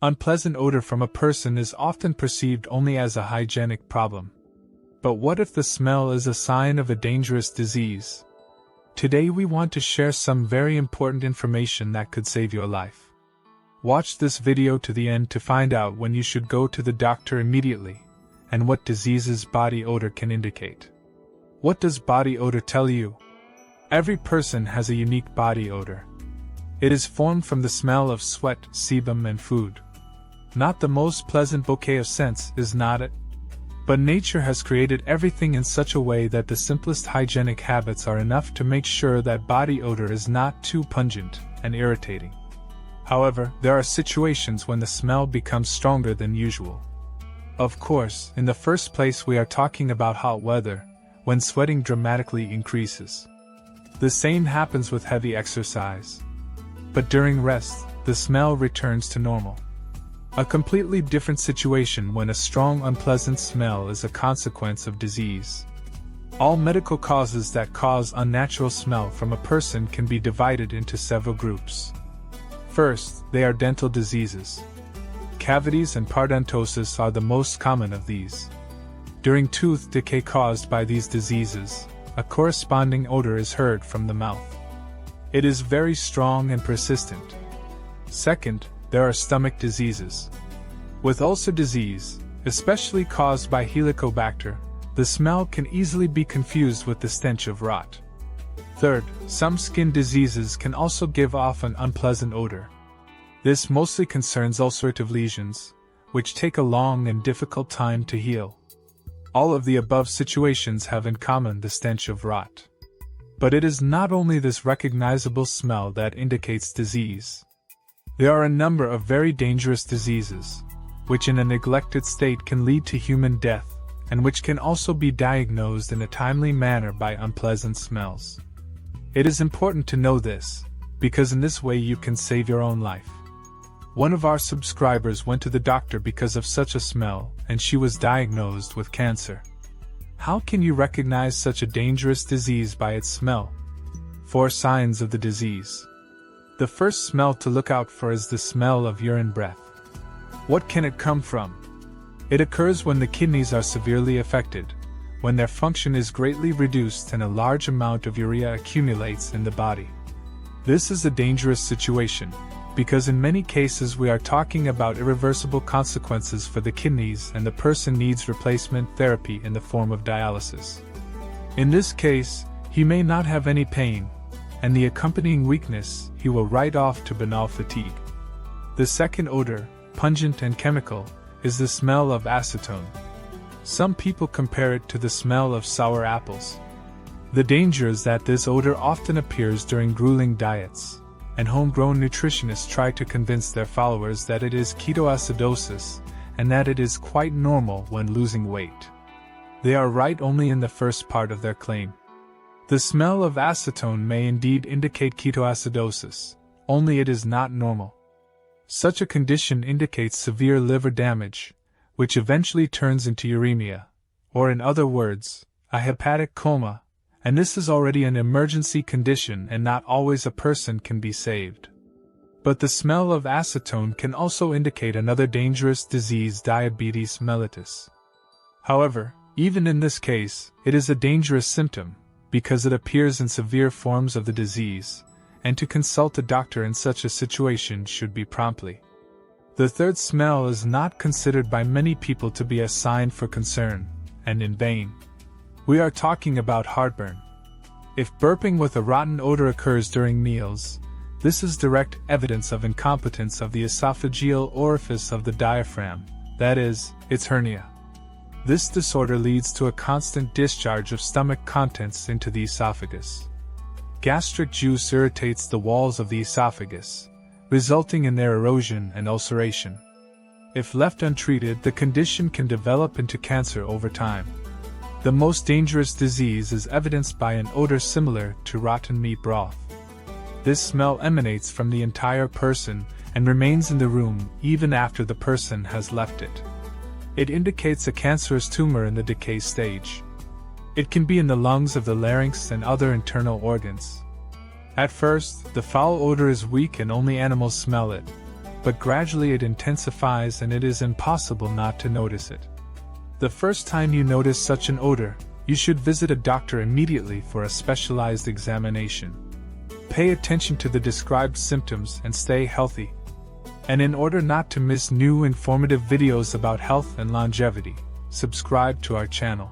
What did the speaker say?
Unpleasant odor from a person is often perceived only as a hygienic problem. But what if the smell is a sign of a dangerous disease? Today we want to share some very important information that could save your life. Watch this video to the end to find out when you should go to the doctor immediately, and what diseases body odor can indicate. What does body odor tell you? Every person has a unique body odor. It is formed from the smell of sweat, sebum, and food. Not the most pleasant bouquet of scents, is not it? But nature has created everything in such a way that the simplest hygienic habits are enough to make sure that body odor is not too pungent and irritating. However, there are situations when the smell becomes stronger than usual. Of course, in the first place we are talking about hot weather, when sweating dramatically increases. The same happens with heavy exercise. But during rest, the smell returns to normal. A completely different situation when a strong unpleasant smell is a consequence of disease. All medical causes that cause unnatural smell from a person can be divided into several groups. First, they are dental diseases. Cavities and parodontosis are the most common of these. During tooth decay caused by these diseases, a corresponding odor is heard from the mouth. It is very strong and persistent. Second, there are stomach diseases. With ulcer disease, especially caused by Helicobacter, the smell can easily be confused with the stench of rot. Third, some skin diseases can also give off an unpleasant odor. This mostly concerns ulcerative lesions, which take a long and difficult time to heal. All of the above situations have in common the stench of rot. But it is not only this recognizable smell that indicates disease. There are a number of very dangerous diseases, which in a neglected state can lead to human death, and which can also be diagnosed in a timely manner by unpleasant smells. It is important to know this, because in this way you can save your own life. One of our subscribers went to the doctor because of such a smell, and she was diagnosed with cancer. How can you recognize such a dangerous disease by its smell? 4 signs of the disease. The first smell to look out for is the smell of urine breath. What can it come from? It occurs when the kidneys are severely affected, when their function is greatly reduced and a large amount of urea accumulates in the body. This is a dangerous situation, because in many cases we are talking about irreversible consequences for the kidneys and the person needs replacement therapy in the form of dialysis. In this case, he may not have any pain, and the accompanying weakness he will write off to banal fatigue. The second odor, pungent and chemical, is the smell of acetone. Some people compare it to the smell of sour apples. The danger is that this odor often appears during grueling diets, and homegrown nutritionists try to convince their followers that it is ketoacidosis, and that it is quite normal when losing weight. They are right only in the first part of their claim. The smell of acetone may indeed indicate ketoacidosis, only it is not normal. Such a condition indicates severe liver damage, which eventually turns into uremia, or in other words, a hepatic coma, and this is already an emergency condition and not always a person can be saved. But the smell of acetone can also indicate another dangerous disease, diabetes mellitus. However, even in this case, it is a dangerous symptom, because it appears in severe forms of the disease, and to consult a doctor in such a situation should be promptly. The third smell is not considered by many people to be a sign for concern, and in vain. We are talking about heartburn. If burping with a rotten odor occurs during meals, this is direct evidence of incompetence of the esophageal orifice of the diaphragm, that is, its hernia. This disorder leads to a constant discharge of stomach contents into the esophagus. Gastric juice irritates the walls of the esophagus, resulting in their erosion and ulceration. If left untreated, the condition can develop into cancer over time. The most dangerous disease is evidenced by an odor similar to rotten meat broth. This smell emanates from the entire person and remains in the room even after the person has left it. It indicates a cancerous tumor in the decay stage. It can be in the lungs of the larynx and other internal organs. At first, the foul odor is weak and only animals smell it, but gradually it intensifies and it is impossible not to notice it. The first time you notice such an odor, you should visit a doctor immediately for a specialized examination. Pay attention to the described symptoms and stay healthy. And in order not to miss new informative videos about health and longevity, subscribe to our channel.